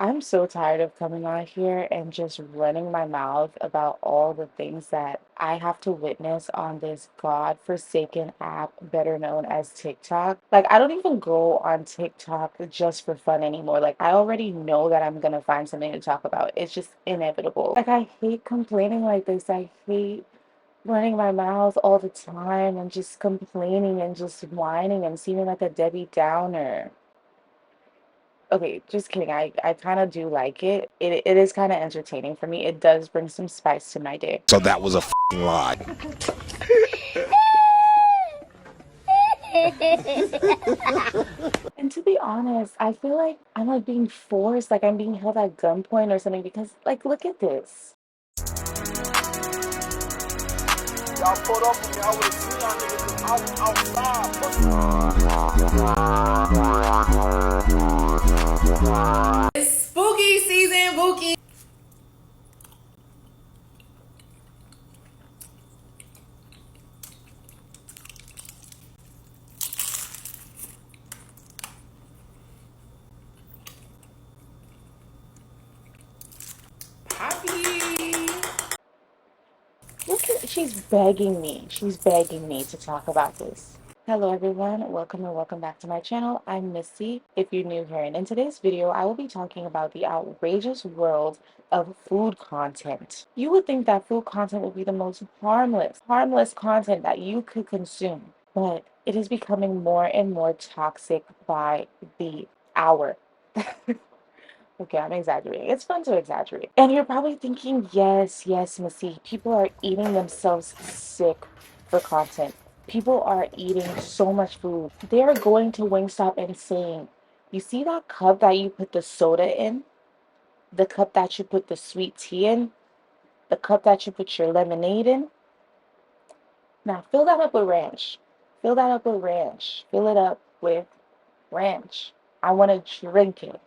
I'm so tired of coming on here and just running my mouth about all the things that I have to witness on this god-forsaken app, better known as TikTok. Like, I don't even go on TikTok just for fun anymore. Like, I already know that I'm gonna find something to talk about. It's just inevitable. Like, I hate complaining like this. I hate running my mouth all the time and just complaining and just whining and seeming like a Debbie Downer. Okay, just kidding. I kind of do like it. It is kind of entertaining for me. It does bring some spice to my day. So that was a lie. And to be honest, I feel like I'm like being forced, like I'm being held at gunpoint or something because like look at this. Y'all pulled up on me, I would've seen y'all niggas outside, It's spooky season, Bookie. Poppy. Look at she's begging me. She's begging me to talk about this. Hello everyone, welcome and welcome back to my channel. I'm Missy, if you're new here, and in today's video I will be talking about the outrageous world of food content. You would think that food content would be the most harmless content that you could consume, but it is becoming more and more toxic by the hour. Okay, I'm exaggerating. It's fun to exaggerate. And you're probably thinking, yes, Missy, people are eating themselves sick for content. People are eating so much food. They are going to Wingstop and saying, you see that cup that you put the soda in? The cup that you put the sweet tea in? The cup that you put your lemonade in? Now fill that up with ranch. Fill that up with ranch. Fill it up with ranch. I want to drink it.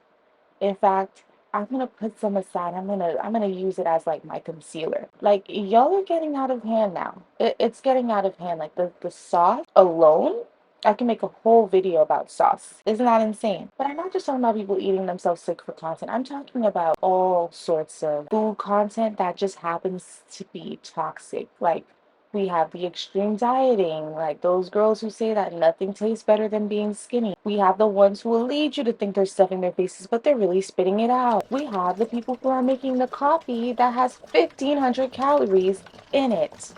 In fact, I'm gonna put some aside. I'm gonna use it as like my concealer. Like y'all are getting out of hand now. It's getting out of hand. Like the sauce alone, I can make a whole video about sauce. Isn't that insane? But I'm not just talking about people eating themselves sick for content. I'm talking about all sorts of food content that just happens to be toxic. Like we have the extreme dieting, like those girls who say that nothing tastes better than being skinny. We have the ones who will lead you to think they're stuffing their faces, but they're really spitting it out. We have the people who are making the coffee that has 1,500 calories in it.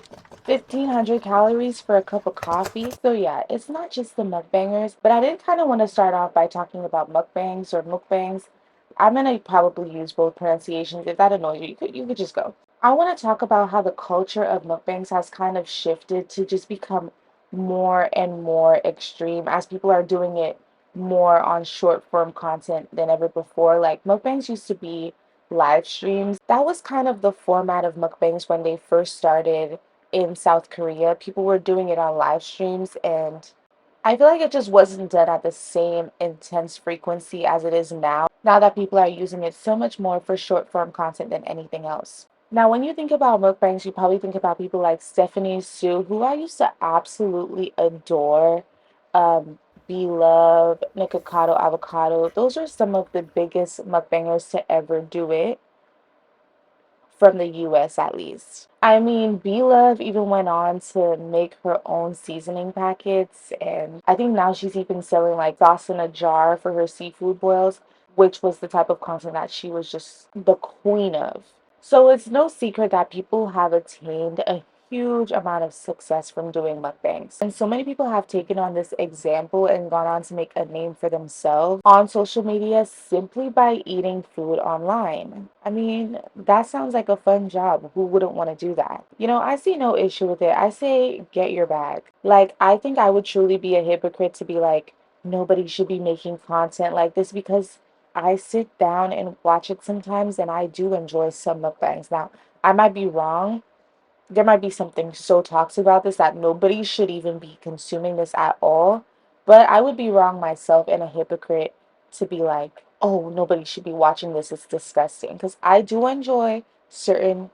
1,500 calories for a cup of coffee. So yeah, it's not just the mukbangers, but I did kind of want to start off by talking about mukbangs or mukbangs. I'm gonna probably use both pronunciations. If that annoys you, you could just go. I want to talk about how the culture of mukbangs has kind of shifted to just become more and more extreme as people are doing it more on short form content than ever before. Like mukbangs used to be live streams. That was kind of the format of mukbangs when they first started in South Korea. People were doing it on live streams, and I feel like it just wasn't done at the same intense frequency as it is now, now that people are using it so much more for short form content than anything else. Now, when you think about mukbangs, you probably think about people like Stephanie Sue, who I used to absolutely adore. Um, Beloved, Nikocado Avocado. Those are some of the biggest mukbangers to ever do it from the US at least. I mean, Love even went on to make her own seasoning packets, and I think now she's even selling like sauce in a jar for her seafood boils, which was the type of content that she was just the queen of. So it's no secret that people have attained a huge amount of success from doing mukbangs. And so many people have taken on this example and gone on to make a name for themselves on social media simply by eating food online. I mean, that sounds like a fun job. Who wouldn't want to do that? You know, I see no issue with it. I say get your bag. Like, I think I would truly be a hypocrite to be like, nobody should be making content like this because I sit down and watch it sometimes and I do enjoy some mukbangs. Now, I might be wrong. There might be something so toxic about this that nobody should even be consuming this at all. But I would be wrong myself and a hypocrite to be like, oh, nobody should be watching this. It's disgusting. Because I do enjoy certain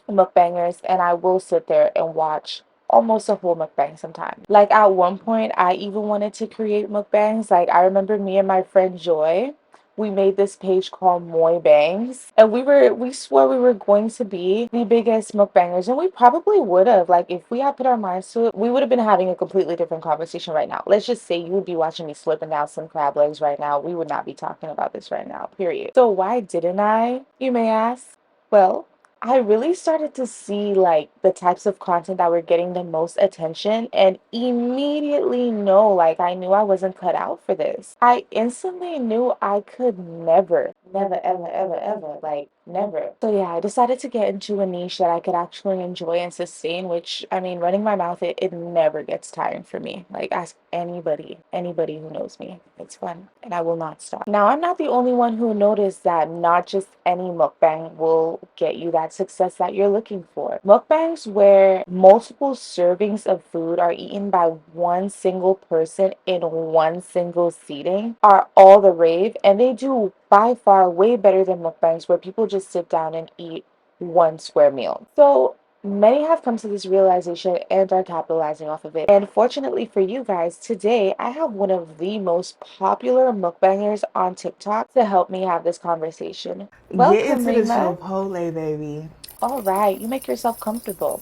mukbangers and I will sit there and watch almost a whole mukbang sometimes. Like at one point, I even wanted to create mukbangs. Like I remember me and my friend Joy, we made this page called mukbangs, and we swore we were going to be the biggest mukbangers, and we probably would have. Like, if we had put our minds to it, we would have been having a completely different conversation right now. Let's just say you would be watching me slipping down some crab legs right now. We would not be talking about this right now, period. So why didn't I, you may ask? Well, I really started to see like the types of content that were getting the most attention and immediately know like I knew I wasn't cut out for this. I instantly knew I could never, ever, like never. So yeah, I decided to get into a niche that I could actually enjoy and sustain, which I mean, running my mouth, it never gets tiring for me. Like ask anybody who knows me. It's fun and I will not stop. Now, I'm not the only one who noticed that not just any mukbang will get you that success that you're looking for. Mukbangs where multiple servings of food are eaten by one single person in one single seating are all the rave, and they do by far way better than mukbangs where people just sit down and eat one square meal. So many have come to this realization and are capitalizing off of it. And fortunately for you guys, today I have one of the most popular mukbangers on TikTok to help me have this conversation. Get Welcome, into the Rima. Chipotle, baby. All right, you make yourself comfortable.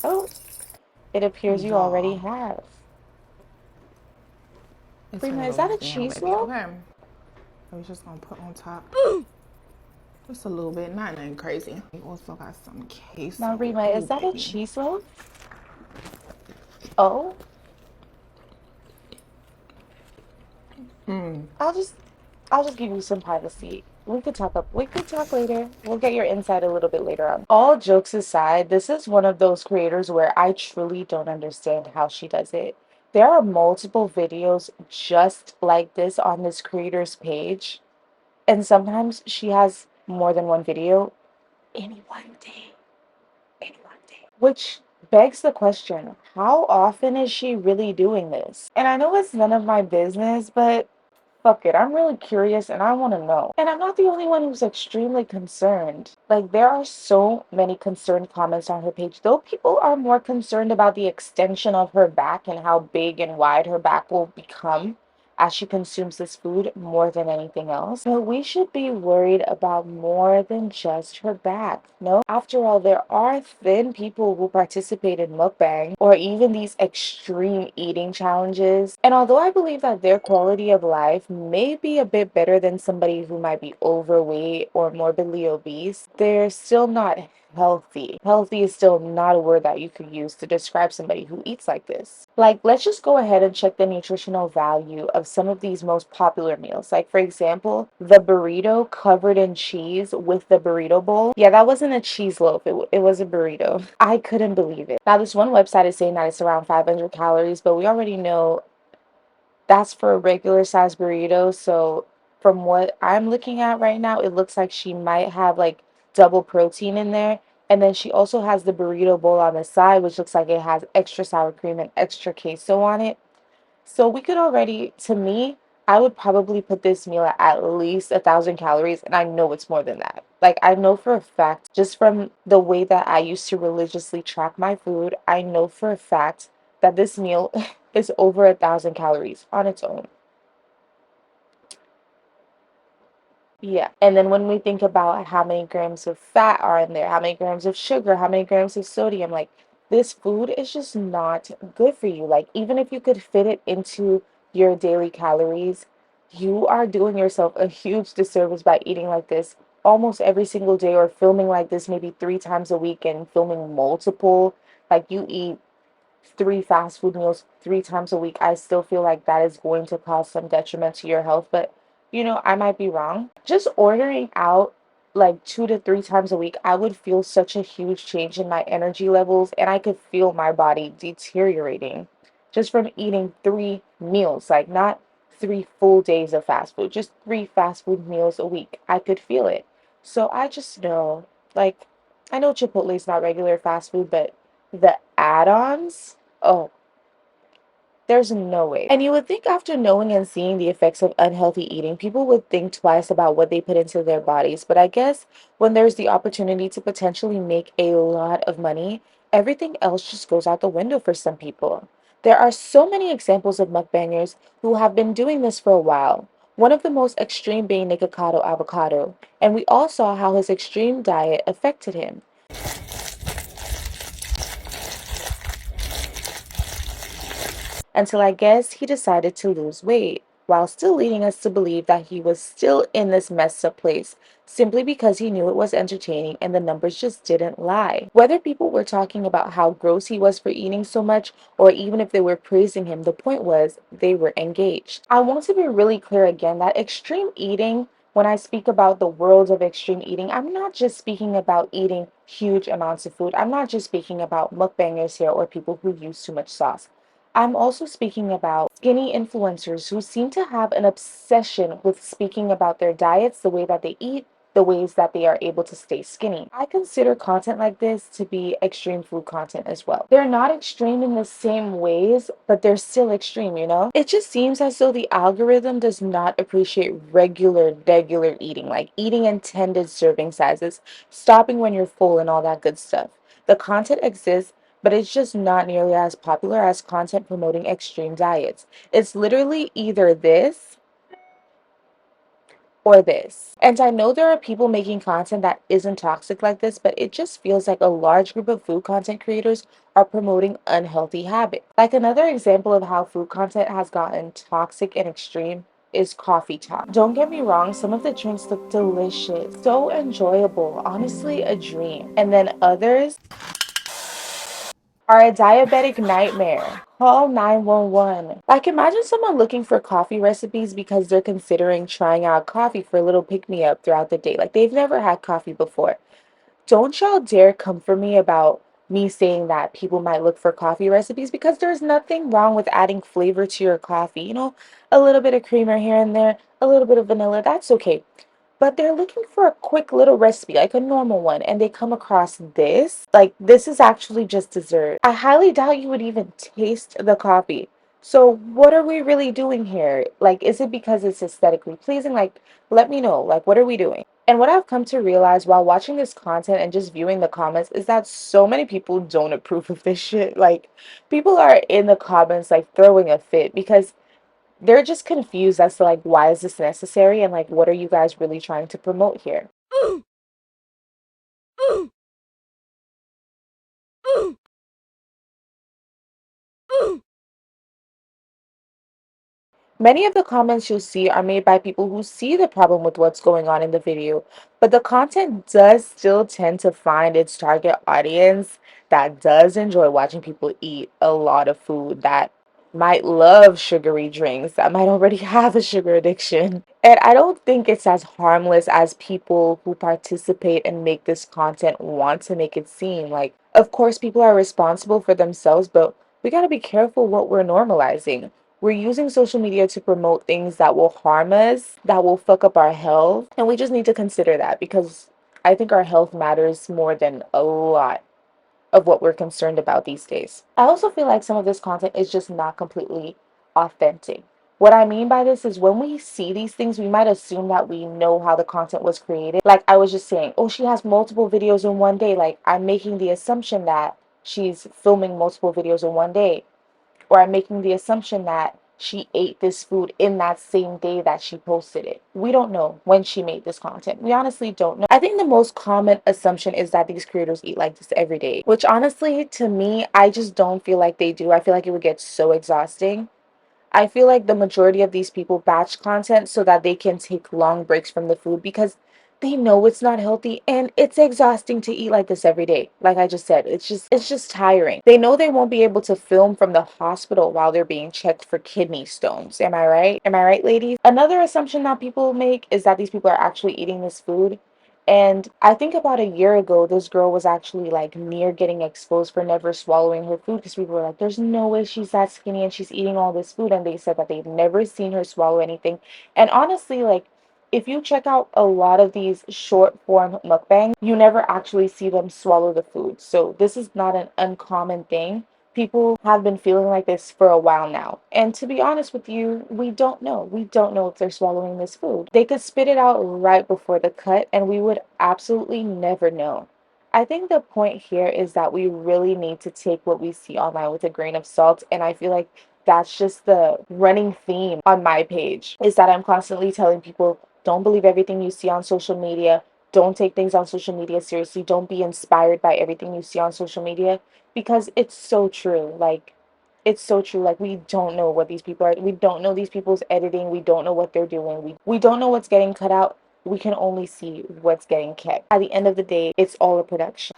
Oh, it appears you already Y'all, have. it's Rima, finna is go that a down, cheese baby. loaf? Okay. I was just gonna put on top just a little bit, not nothing crazy. We also got some Now, queso. Rima, Ooh, is that a baby. cheese loaf? Oh, I'll just I'll just give you some privacy. We could talk later. We'll get your insight a little bit later on. All jokes aside, this is one of those creators where I truly don't understand how she does it. There are multiple videos just like this on this creator's page, and sometimes she has more than one video in one day. In one day. Which begs the question, how often is she really doing this? And I know it's none of my business, but fuck it, I'm really curious and I want to know. And I'm not the only one who's extremely concerned. Like, there are so many concerned comments on her page, though people are more concerned about the extension of her back and how big and wide her back will become as she consumes this food more than anything else. But we should be worried about more than just her back. No, after all, there are thin people who participate in mukbang or even these extreme eating challenges. And although I believe that their quality of life may be a bit better than somebody who might be overweight or morbidly obese, they're still not healthy. Healthy is still not a word that you could use to describe somebody who eats like this. Like, let's just go ahead and check the nutritional value of some of these most popular meals. Like, for example, the burrito covered in cheese with the burrito bowl. Yeah, that wasn't a cheese loaf, it was a burrito. I couldn't believe it. Now, this one website is saying that it's around 500 calories, but we already know that's for a regular size burrito. So from what I'm looking at right now, it looks like she might have like double protein in there. And then she also has the burrito bowl on the side, which looks like it has extra sour cream and extra queso on it. So we could already, to me, I would probably put this meal at least 1,000 calories, and I know it's more than that. Like, I know for a fact, just from the way that I used to religiously track my food, I know for a fact that this meal is over 1,000 calories on its own. Yeah. And then when we think about how many grams of fat are in there, how many grams of sugar, how many grams of sodium, like this food is just not good for you. Like, even if you could fit it into your daily calories, you are doing yourself a huge disservice by eating like this almost every single day or filming like this maybe 3 times a week and filming multiple. Like, you eat 3 fast food meals 3 times a week, I still feel like that is going to cause some detriment to your health. But I might be wrong. Just ordering out like 2 to 3 times a week, I would feel such a huge change in my energy levels, and I could feel my body deteriorating just from eating 3 meals, like not 3 full days of fast food, just 3 fast food meals a week. I could feel it. So I just know, like, I know Chipotle is not regular fast food, but the add-ons, oh, there's no way. And you would think after knowing and seeing the effects of unhealthy eating, people would think twice about what they put into their bodies. But I guess when there's the opportunity to potentially make a lot of money, everything else just goes out the window for some people. There are so many examples of mukbangers who have been doing this for a while, one of the most extreme being Nikocado Avocado, and we all saw how his extreme diet affected him. Until I guess he decided to lose weight, while still leading us to believe that he was still in this messed up place, simply because he knew it was entertaining and the numbers just didn't lie. Whether people were talking about how gross he was for eating so much, or even if they were praising him, the point was they were engaged. I want to be really clear again that extreme eating, when I speak about the world of extreme eating, I'm not just speaking about eating huge amounts of food. I'm not just speaking about mukbangers here or people who use too much sauce. I'm also speaking about skinny influencers who seem to have an obsession with speaking about their diets, the way that they eat, the ways that they are able to stay skinny. I consider content like this to be extreme food content as well. They're not extreme in the same ways, but they're still extreme, you know? It just seems as though the algorithm does not appreciate regular eating, like eating intended serving sizes, stopping when you're full, and all that good stuff. The content exists, but it's just not nearly as popular as content promoting extreme diets. It's literally either this or this. And I know there are people making content that isn't toxic like this, but it just feels like a large group of food content creators are promoting unhealthy habits. Like another example of how food content has gotten toxic and extreme is coffee talk. Don't get me wrong, some of the drinks look delicious, so enjoyable, honestly a dream. And then others are a diabetic nightmare. Call 911. Like, imagine someone looking for coffee recipes because they're considering trying out coffee for a little pick me up throughout the day. Like, they've never had coffee before. Don't y'all dare come for me about me saying that people might look for coffee recipes, because there's nothing wrong with adding flavor to your coffee. You know, a little bit of creamer here and there, a little bit of vanilla, that's okay. But they're looking for a quick little recipe, like a normal one, and they come across this. Like, this is actually just dessert. I highly doubt you would even taste the coffee. So, what are we really doing here? Like, is it because it's aesthetically pleasing? Like, let me know. Like, what are we doing? And what I've come to realize while watching this content and just viewing the comments is that so many people don't approve of this shit. Like, people are in the comments, like, throwing a fit because they're just confused as to like why is this necessary and like what are you guys really trying to promote here. Many of the comments you'll see are made by people who see the problem with what's going on in the video, but the content does still tend to find its target audience that does enjoy watching people eat a lot of food, that might love sugary drinks, that might already have a sugar addiction. And I don't think it's as harmless as people who participate and make this content want to make it seem. Like, of course, people are responsible for themselves, but we got to be careful what we're normalizing. We're using social media to promote things that will harm us, that will fuck up our health, and we just need to consider that because I think our health matters more than a lot of what we're concerned about these days. I also feel like some of this content is just not completely authentic. What I mean by this is when we see these things, we might assume that we know how the content was created. Like I was just saying, oh, she has multiple videos in one day. Like I'm making the assumption that she's filming multiple videos in one day, or I'm making the assumption that she ate this food in that same day that she posted it. We don't know when she made this content. We honestly don't know. I think the most common assumption is that these creators eat like this every day, which honestly, to me, I just don't feel like they do. I feel like it would get so exhausting. I feel like the majority of these people batch content so that they can take long breaks from the food because they know it's not healthy and it's exhausting to eat like this every day. Like I just said, it's just tiring. They know they won't be able to film from the hospital while they're being checked for kidney stones. Am I right? Am I right, ladies? Another assumption that people make is that these people are actually eating this food. And I think about a year ago, this girl was actually like near getting exposed for never swallowing her food because people were like, there's no way she's that skinny and she's eating all this food. And they said that they've never seen her swallow anything. And honestly, like, if you check out a lot of these short form mukbangs, you never actually see them swallow the food. So this is not an uncommon thing. People have been feeling like this for a while now. And to be honest with you, we don't know. We don't know if they're swallowing this food. They could spit it out right before the cut, and we would absolutely never know. I think the point here is that we really need to take what we see online with a grain of salt, and I feel like that's just the running theme on my page, is that I'm constantly telling people, don't believe everything you see on social media. Don't take things on social media seriously. Don't be inspired by everything you see on social media, because it's so true. Like, it's so true. Like, we don't know what these people are. We don't know these people's editing. We don't know what they're doing. We don't know what's getting cut out. We can only see what's getting kept. At the end of the day, it's all a production.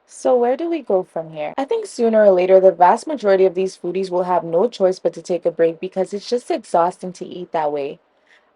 So where do we go from here? I think sooner or later, the vast majority of these foodies will have no choice but to take a break, because it's just exhausting to eat that way.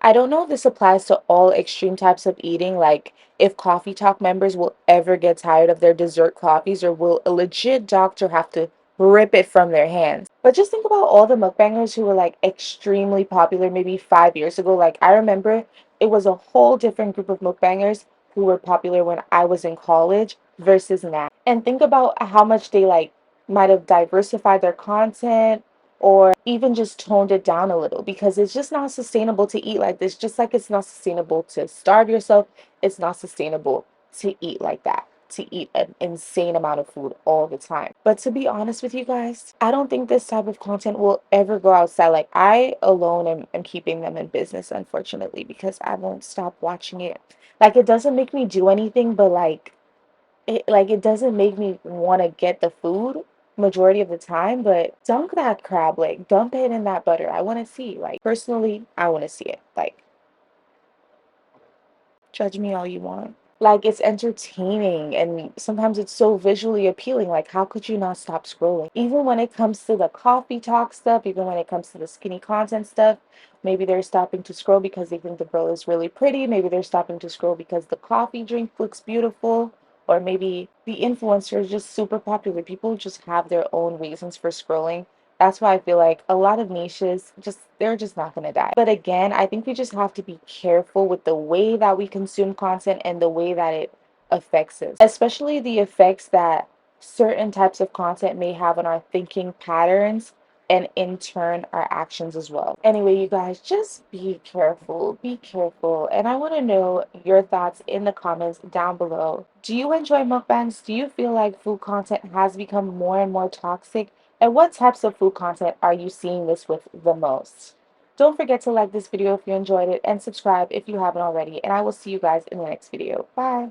I don't know if this applies to all extreme types of eating, like if Coffee Talk members will ever get tired of their dessert coffees, or will a legit doctor have to rip it from their hands. But just think about all the mukbangers who were like extremely popular maybe 5 years ago. Like, I remember it was a whole different group of mukbangers who were popular when I was in college versus now. And think about how much they like might have diversified their content, or even just toned it down a little, because it's just not sustainable to eat like this. Just like it's not sustainable to starve yourself, it's not sustainable to eat like that, to eat an insane amount of food all the time. But to be honest with you guys, I don't think this type of content will ever go outside. Like, I alone am keeping them in business, unfortunately, because I won't stop watching it. Like, it doesn't make me do anything, but it doesn't make me want to get the food majority of the time. But dunk that crab leg, dump it in that butter. I want to see. Like, personally, I want to see it. Like, judge me all you want. Like, it's entertaining, and sometimes it's so visually appealing. Like, how could you not stop scrolling? Even when it comes to the coffee talk stuff, even when it comes to the skinny content stuff, maybe they're stopping to scroll because they think the girl is really pretty. Maybe they're stopping to scroll because the coffee drink looks beautiful. Or maybe the influencer is just super popular. People just have their own reasons for scrolling. That's why I feel like a lot of niches, just they're just not going to die. But again, I think we just have to be careful with the way that we consume content and the way that it affects us, especially the effects that certain types of content may have on our thinking patterns, and in turn our actions as well. Anyway, you guys, just be careful. Be careful. And I want to know your thoughts in the comments down below. Do you enjoy mukbangs? Do you feel like food content has become more and more toxic? And what types of food content are you seeing this with the most? Don't forget to like this video if you enjoyed it, and subscribe if you haven't already. And I will see you guys in the next video. Bye.